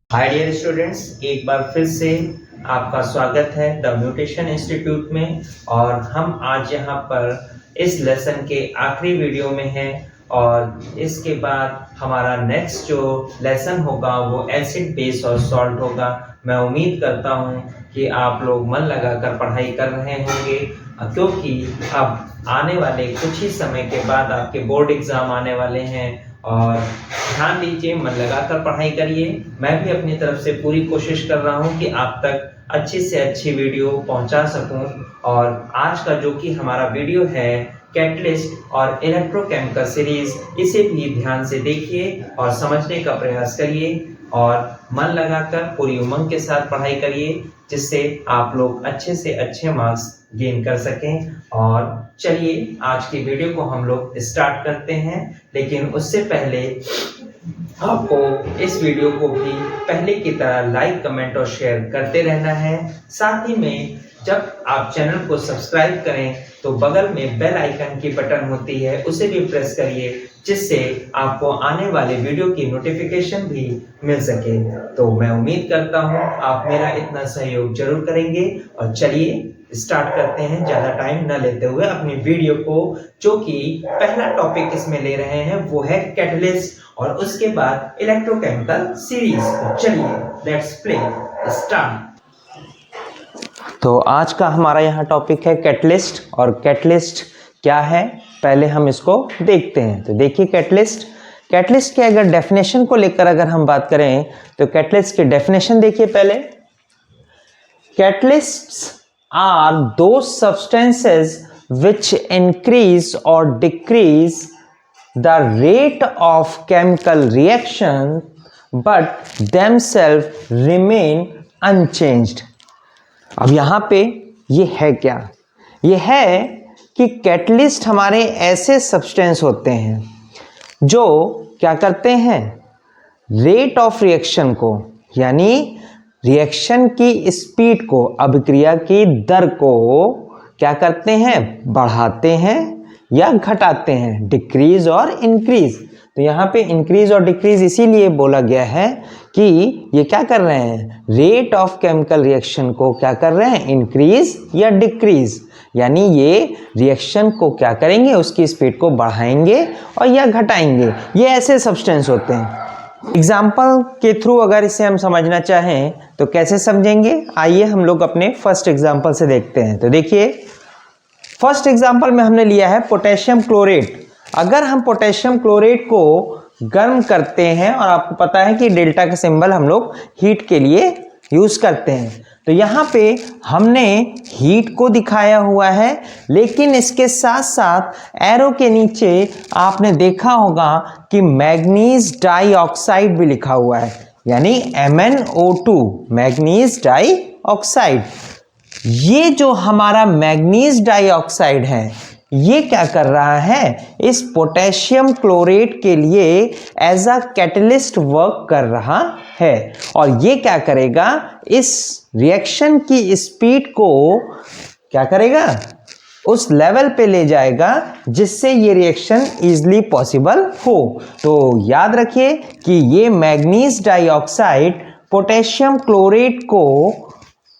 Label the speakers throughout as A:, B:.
A: Hi dear students, एक बार फिर से आपका स्वागत है द म्यूटेशन इंस्टीट्यूट में। और हम आज यहाँ पर इस लेसन के आखिरी वीडियो में हैं और इसके बाद हमारा नेक्स्ट जो लेसन होगा वो एसिड बेस और सॉल्ट होगा। मैं उम्मीद करता हूँ कि आप लोग मन लगाकर पढ़ाई कर रहे होंगे, क्योंकि अब आने वाले कुछ ही समय के बाद आपके बोर्ड एग्जाम आने वाले हैं और ध्यान दीजिए, मन लगाकर पढ़ाई करिए। मैं भी अपनी तरफ से पूरी कोशिश कर रहा हूं कि आप तक अच्छी से अच्छी वीडियो पहुंचा सकूं। और आज का जो कि हमारा वीडियो है कैटलिस्ट और इलेक्ट्रोकेमिकल सीरीज, इसे भी ध्यान से देखिए और समझने का प्रयास करिए और मन लगाकर पूरी उमंग के साथ पढ़ाई करिए, जिससे आप लोग अच्छे से अच्छे मार्क्स गेन कर सकें। और चलिए आज की वीडियो को हम लोग स्टार्ट करते हैं, लेकिन उससे पहले आपको इस वीडियो को भी पहले की तरह लाइक, कमेंट और शेयर करते रहना है। साथ ही में जब आप चैनल को सब्सक्राइब करें तो बगल में बेल आइकन की बटन होती है, उसे भी प्रेस करिए, जिससे आपको आने वाले वीडियो की नोटिफिकेशन भी मिल सके। तो मैं उम्मीद करता हूँ आप मेरा इतना सहयोग जरूर करेंगे। और चलिए स्टार्ट करते हैं ज़्यादा टाइम न लेते हुए अपनी वीडियो को। जो कि पहला टॉपिक इसमें ले रहे हैं वो है कैटलिस्ट और उसके बाद इलेक्ट्रोकेमिकल सीरीज। तो चलिए लेट्स प्ले स्टार्ट। तो आज का हमारा यहाँ टॉपिक है कैटलिस्ट। और कैटलिस्ट क्या है पहले हम इसको देखते हैं। तो देखिए कैटलिस्ट के अगर डेफिनेशन को लेकर अगर हम बात करें तो कैटलिस्ट की डेफिनेशन देखिए पहले। Catalysts are those substances which increase or decrease the rate of chemical reaction but themselves remain unchanged। अब यहाँ पे ये है क्या? ये है कि कैटलिस्ट हमारे ऐसे सब्सटेंस होते हैं जो क्या करते हैं, रेट ऑफ रिएक्शन को, यानी रिएक्शन की स्पीड को, अभिक्रिया की दर को क्या करते हैं, बढ़ाते हैं या घटाते हैं, डिक्रीज और इंक्रीज। तो यहाँ पे इंक्रीज और डिक्रीज इसीलिए बोला गया है कि ये क्या कर रहे हैं, रेट ऑफ केमिकल रिएक्शन को क्या कर रहे हैं, इंक्रीज या डिक्रीज, यानी ये रिएक्शन को क्या करेंगे, उसकी स्पीड को बढ़ाएंगे और या घटाएंगे। ये ऐसे सब्सटेंस होते हैं। एग्जाम्पल के थ्रू अगर इसे हम समझना चाहें तो कैसे समझेंगे, आइए हम लोग अपने फर्स्ट एग्जाम्पल से देखते हैं। तो देखिए फर्स्ट एग्जाम्पल में हमने लिया है पोटेशियम क्लोरेट। अगर हम पोटेशियम क्लोरेट को गर्म करते हैं, और आपको पता है कि डेल्टा का सिंबल हम लोग हीट के लिए यूज करते हैं, तो यहाँ पे हमने हीट को दिखाया हुआ है, लेकिन इसके साथ साथ एरो के नीचे आपने देखा होगा कि मैग्नीज डाइऑक्साइड भी लिखा हुआ है, यानी MnO2, मैग्नीज डाइऑक्साइड। ये जो हमारा मैग्नीज डाइऑक्साइड है ये क्या कर रहा है, इस पोटेशियम क्लोरेट के लिए एज अ कैटलिस्ट वर्क कर रहा है। और ये क्या करेगा, इस रिएक्शन की स्पीड को क्या करेगा, उस लेवल पे ले जाएगा जिससे ये रिएक्शन इजीली पॉसिबल हो। तो याद रखिए कि ये मैग्नीज डाइऑक्साइड पोटेशियम क्लोरेट को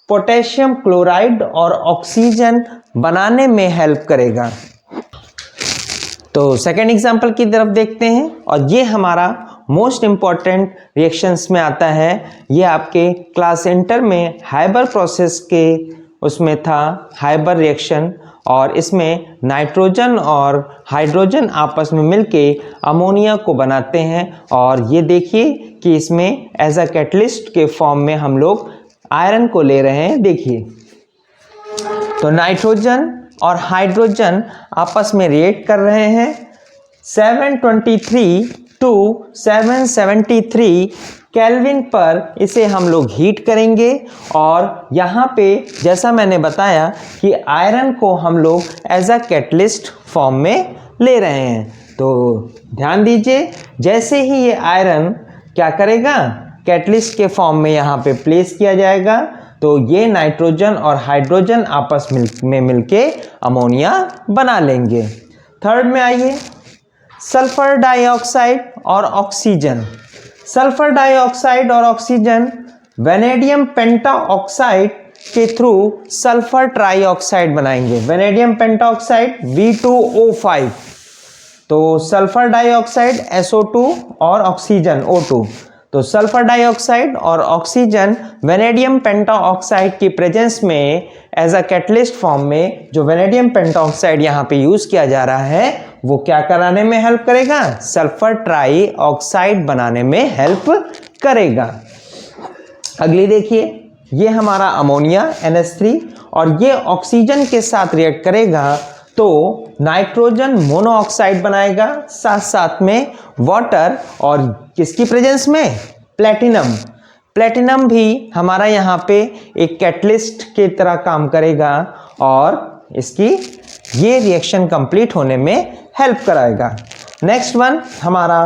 A: पोटेशियम क्लोराइड और ऑक्सीजन बनाने में हेल्प करेगा। तो सेकेंड एग्जांपल की तरफ देखते हैं, और ये हमारा मोस्ट इम्पॉर्टेंट रिएक्शंस में आता है। ये आपके क्लास इंटर में हाइबर प्रोसेस के उसमें था, हाइबर रिएक्शन, और इसमें नाइट्रोजन और हाइड्रोजन आपस में मिलके अमोनिया को बनाते हैं। और ये देखिए कि इसमें एज अ कैटलिस्ट के फॉर्म में हम लोग आयरन को ले रहे हैं। देखिए तो नाइट्रोजन और हाइड्रोजन आपस में रिएक्ट कर रहे हैं। 723 टू 773 केल्विन पर इसे हम लोग हीट करेंगे। और यहाँ पे जैसा मैंने बताया कि आयरन को हम लोग एज अ कैटलिस्ट फॉर्म में ले रहे हैं। तो ध्यान दीजिए, जैसे ही ये आयरन क्या करेगा, कैटलिस्ट के फॉर्म में यहाँ पे प्लेस किया जाएगा, तो ये नाइट्रोजन और हाइड्रोजन आपस में मिलके अमोनिया बना लेंगे। थर्ड में आइए, सल्फर डाइऑक्साइड और ऑक्सीजन। सल्फर डाइऑक्साइड और ऑक्सीजन वेनेडियम पेंटाऑक्साइड के थ्रू सल्फर ट्राइऑक्साइड बनाएंगे। वेनेडियम पेंटाऑक्साइड V2O5, तो सल्फर डाइऑक्साइड SO2 और ऑक्सीजन O2। तो सल्फर डाइऑक्साइड और ऑक्सीजन वेनेडियम पेंटाऑक्साइड की प्रेजेंस में एज अ कैटलिस्ट फॉर्म में जो वेनेडियम पेंटाऑक्साइड यहाँ पे यूज किया जा रहा है वो क्या कराने में हेल्प करेगा? सल्फर ट्राइऑक्साइड बनाने में हेल्प करेगा। अगली देखिए, ये हमारा अमोनिया NH3 और ये ऑक्सीजन के साथ रिएक्ट करेगा तो नाइट्रोजन मोनोऑक्साइड बनाएगा, साथ साथ में वाटर और किसकी प्रेजेंस में? प्लेटिनम। प्लेटिनम भी हमारा यहाँ पे एक कैटलिस्ट की तरह काम करेगा और इसकी ये रिएक्शन कंप्लीट होने में हेल्प कराएगा। नेक्स्ट वन हमारा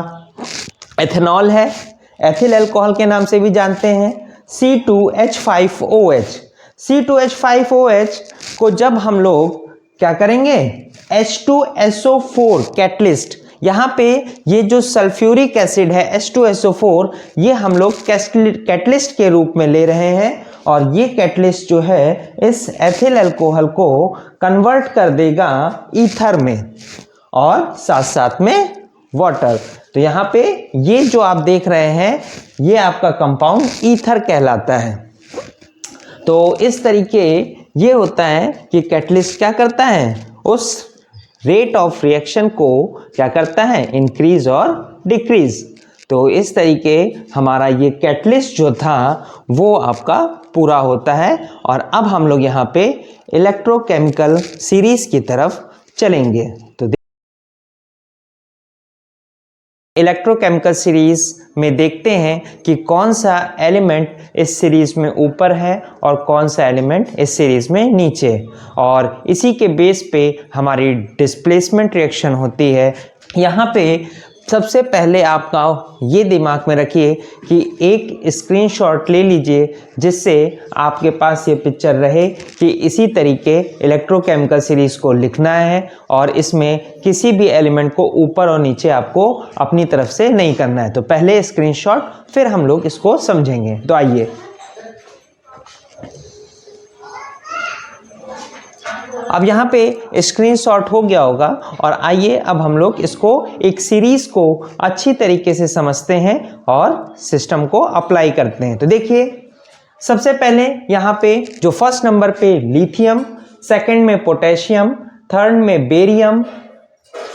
A: एथेनॉल है, एथिल अल्कोहल के नाम से भी जानते हैं, C2H5OH। C2H5OH को जब हम लोग क्या करेंगे? H2SO4 कैटलिस्ट, यहाँ पे ये जो सल्फ्यूरिक एसिड है H2SO4 ये हम लोग कैटलिस्ट के रूप में ले रहे हैं और ये कैटलिस्ट जो है इस एथिल अल्कोहल को कन्वर्ट कर देगा ईथर में और साथ साथ में वाटर। तो यहाँ पे ये जो आप देख रहे हैं ये आपका कंपाउंड ईथर कहलाता है। तो इस तरीके ये होता है कि कैटलिस्ट क्या करता है? उस रेट ऑफ रिएक्शन को क्या करता है? इंक्रीज और डिक्रीज। तो इस तरीके हमारा ये कैटलिस्ट जो था वो आपका पूरा होता है और अब हम लोग यहाँ पे इलेक्ट्रोकेमिकल सीरीज की तरफ चलेंगे। तो इलेक्ट्रोकेमिकल सीरीज में देखते हैं कि कौन सा एलिमेंट इस सीरीज में ऊपर है और कौन सा एलिमेंट इस सीरीज में नीचे, और इसी के बेस पे हमारी डिस्प्लेसमेंट रिएक्शन होती है। यहाँ पे सबसे पहले आपका ये दिमाग में रखिए कि एक स्क्रीनशॉट ले लीजिए जिससे आपके पास ये पिक्चर रहे कि इसी तरीके इलेक्ट्रोकेमिकल सीरीज को लिखना है और इसमें किसी भी एलिमेंट को ऊपर और नीचे आपको अपनी तरफ से नहीं करना है। तो पहले स्क्रीनशॉट फिर हम लोग इसको समझेंगे। तो आइए, अब यहाँ पे स्क्रीनशॉट हो गया होगा और आइए अब हम लोग इसको एक सीरीज को अच्छी तरीके से समझते हैं और सिस्टम को अप्लाई करते हैं। तो देखिए, सबसे पहले यहाँ पे जो फर्स्ट नंबर पे लिथियम, सेकंड में पोटेशियम, थर्ड में बेरियम,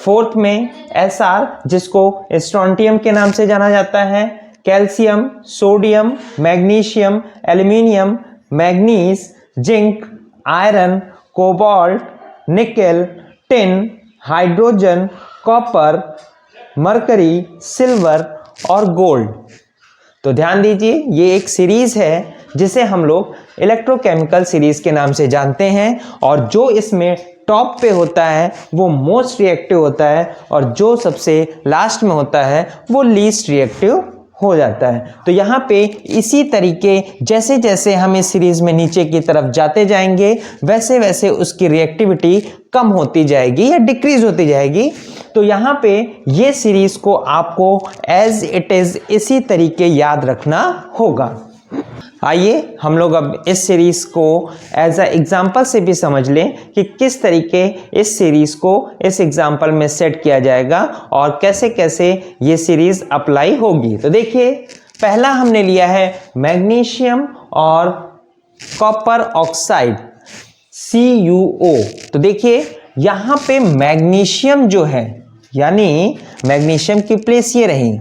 A: फोर्थ में Sr जिसको स्ट्रोंटियम के नाम से जाना जाता है, calcium, sodium, magnesium, aluminium, manganese, zinc, iron, cobalt, nickel, tin, hydrogen, copper, mercury, silver और गोल्ड। तो ध्यान दीजिए, ये एक सीरीज है जिसे हम लोग इलेक्ट्रोकेमिकल सीरीज के नाम से जानते हैं और जो इसमें टॉप पे होता है वो मोस्ट रिएक्टिव होता है और जो सबसे लास्ट में होता है वो लीस्ट रिएक्टिव हो जाता है। तो यहाँ पे इसी तरीके जैसे जैसे हम इस सीरीज में नीचे की तरफ जाते जाएंगे वैसे वैसे उसकी रिएक्टिविटी कम होती जाएगी या डिक्रीज होती जाएगी। तो यहाँ पे ये सीरीज को आपको एज इट इज इसी तरीके याद रखना होगा। आइए हम लोग अब इस सीरीज को एज अ एग्जाम्पल से भी समझ लें कि किस तरीके इस सीरीज को इस एग्जाम्पल में सेट किया जाएगा और कैसे कैसे ये सीरीज अप्लाई होगी। तो देखिए, पहला हमने लिया है मैग्नीशियम और कॉपर ऑक्साइड CuO। तो देखिए यहाँ पे मैग्नीशियम जो है यानी मैग्नीशियम की प्लेस ये रही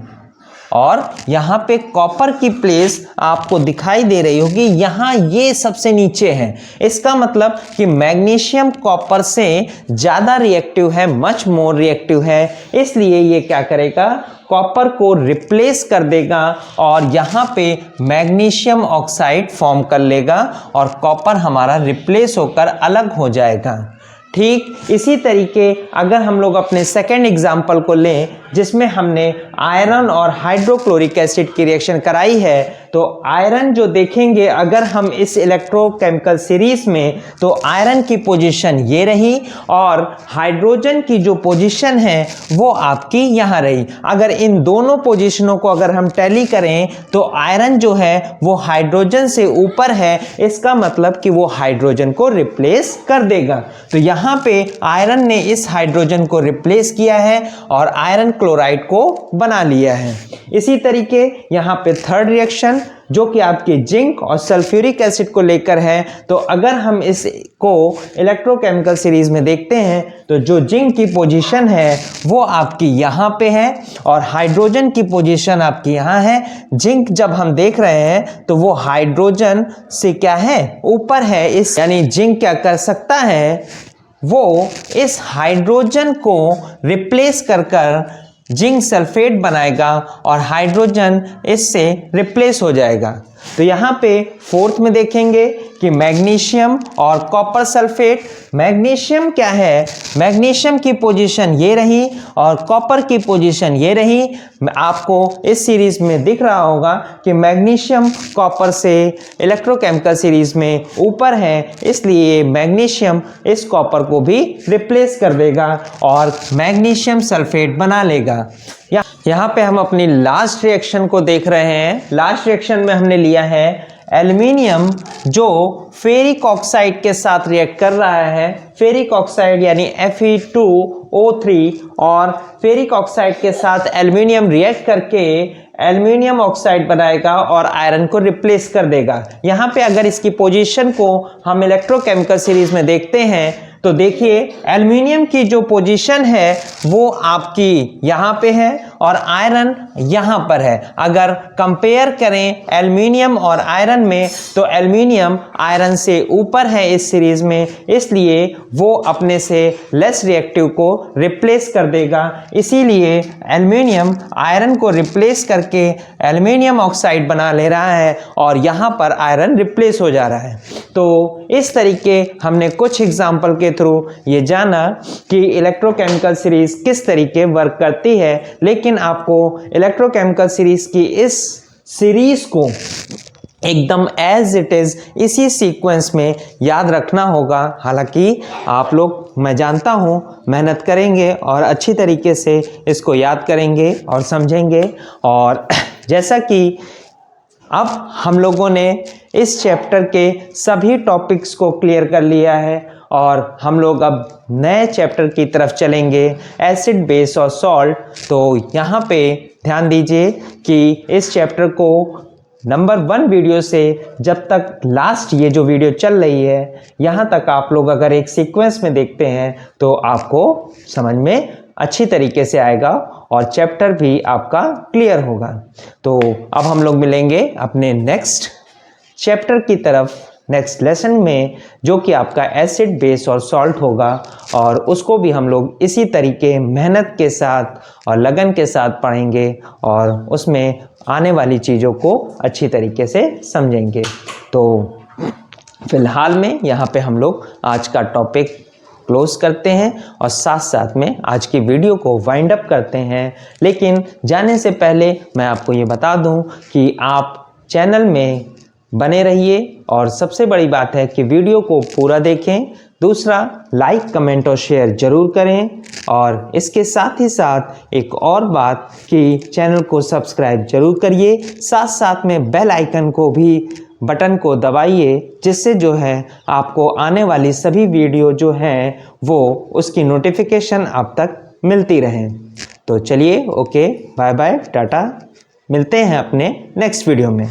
A: और यहाँ पे कॉपर की प्लेस आपको दिखाई दे रही होगी, यहाँ ये सबसे नीचे है। इसका मतलब कि मैग्नीशियम कॉपर से ज़्यादा रिएक्टिव है, मच मोर रिएक्टिव है, इसलिए ये क्या करेगा, कॉपर को रिप्लेस कर देगा और यहाँ पे मैग्नीशियम ऑक्साइड फॉर्म कर लेगा और कॉपर हमारा रिप्लेस होकर अलग हो जाएगा। ठीक इसी तरीके अगर हम लोग अपने सेकेंड एग्जाम्पल को लें जिसमें हमने आयरन और हाइड्रोक्लोरिक एसिड की रिएक्शन कराई है। तो आयरन जो देखेंगे अगर हम इस इलेक्ट्रोकेमिकल सीरीज में, तो आयरन की पोजीशन ये रही और हाइड्रोजन की जो पोजीशन है वो आपकी यहाँ रही। अगर इन दोनों पोजीशनों को अगर हम टैली करें तो आयरन जो है वो हाइड्रोजन से ऊपर है, इसका मतलब कि वो हाइड्रोजन को रिप्लेस कर देगा। तो यहाँ पे आयरन ने इस हाइड्रोजन को रिप्लेस किया है और आयरन क्लोराइड को बना लिया है। इसी तरीके यहाँ पे थर्ड रिएक्शन जो कि आपके जिंक और सल्फ्यूरिक एसिड को लेकर है। तो अगर हम इसको इलेक्ट्रोकेमिकल सीरीज में देखते हैं तो जो जिंक की पोजीशन है वो आपकी यहाँ पे है और हाइड्रोजन की पोजीशन आपकी यहाँ है। जिंक जब हम देख रहे हैं तो वो हाइड्रोजन से क्या है, ऊपर है। इस यानी जिंक क्या कर सकता है, वो इस हाइड्रोजन को रिप्लेस कर जिंक सल्फेट बनाएगा और हाइड्रोजन इससे रिप्लेस हो जाएगा। तो यहाँ पे फोर्थ में देखेंगे कि मैग्नीशियम और कॉपर सल्फेट। मैग्नीशियम क्या है, मैग्नीशियम की पोजीशन ये रही और कॉपर की पोजीशन ये रही। आपको इस सीरीज में दिख रहा होगा कि मैग्नीशियम कॉपर से इलेक्ट्रोकेमिकल सीरीज में ऊपर है, इसलिए मैग्नीशियम इस कॉपर को भी रिप्लेस कर देगा और मैग्नीशियम सल्फेट बना लेगा। यहाँ पे हम अपनी लास्ट रिएक्शन को देख रहे हैं। लास्ट रिएक्शन में हमने लिया है एल्युमिनियम जो फेरिक ऑक्साइड के साथ रिएक्ट कर रहा है। फेरिक ऑक्साइड यानी Fe2O3 और फेरिक ऑक्साइड के साथ एल्युमिनियम रिएक्ट करके एल्युमिनियम ऑक्साइड बनाएगा और आयरन को रिप्लेस कर देगा। यहाँ पे अगर इसकी पोजीशन को हम इलेक्ट्रोकेमिकल सीरीज में देखते हैं तो देखिए एल्युमिनियम की जो पोजीशन है वो आपकी यहाँ पे है और आयरन यहाँ पर है। अगर कंपेयर करें एल्युमिनियम और आयरन में तो एल्युमिनियम आयरन से ऊपर है इस सीरीज में, इसलिए वो अपने से लेस रिएक्टिव को रिप्लेस कर देगा। इसीलिए एल्युमिनियम आयरन को रिप्लेस करके एल्युमिनियम ऑक्साइड बना ले रहा है और यहाँ पर आयरन रिप्लेस हो जा रहा है। तो इस तरीके हमने कुछ एग्जाम्पल के थ्रू ये जाना कि इलेक्ट्रोकेमिकल सीरीज किस तरीके वर्क करती है। लेकिन आपको इलेक्ट्रोकेमिकल सीरीज की इस सीरीज को एकदम एज इट इज इसी सीक्वेंस में याद रखना होगा। हालांकि आप लोग, मैं जानता हूँ, मेहनत करेंगे और अच्छी तरीके से इसको याद करेंगे और समझेंगे। और जैसा कि अब हम लोगों ने इस चैप्टर के सभी टॉपिक्स को क्लियर कर लिया है और हम लोग अब नए चैप्टर की तरफ चलेंगे, एसिड, बेस और सॉल्ट। तो यहाँ पे ध्यान दीजिए कि इस चैप्टर को नंबर 1 वीडियो से जब तक लास्ट ये जो वीडियो चल रही है यहाँ तक आप लोग अगर एक सीक्वेंस में देखते हैं तो आपको समझ में अच्छी तरीके से आएगा और चैप्टर भी आपका क्लियर होगा। तो अब हम लोग मिलेंगे अपने नेक्स्ट चैप्टर की तरफ, नेक्स्ट लेसन में, जो कि आपका एसिड, बेस और सॉल्ट होगा और उसको भी हम लोग इसी तरीके मेहनत के साथ और लगन के साथ पढ़ेंगे और उसमें आने वाली चीज़ों को अच्छी तरीके से समझेंगे। तो फिलहाल में यहाँ पे हम लोग आज का टॉपिक क्लोज करते हैं और साथ साथ में आज की वीडियो को वाइंड अप करते हैं। लेकिन जाने से पहले मैं आपको ये बता दूं कि आप चैनल में बने रहिए और सबसे बड़ी बात है कि वीडियो को पूरा देखें। दूसरा, लाइक, कमेंट और शेयर जरूर करें और इसके साथ ही साथ एक और बात कि चैनल को सब्सक्राइब जरूर करिए। साथ साथ में बेल आइकन को भी बटन को दबाइए, जिससे जो है आपको आने वाली सभी वीडियो जो हैं वो उसकी नोटिफिकेशन आप तक मिलती रहें। तो चलिए, ओके, बाय बाय, टाटा, मिलते हैं अपने नेक्स्ट वीडियो में।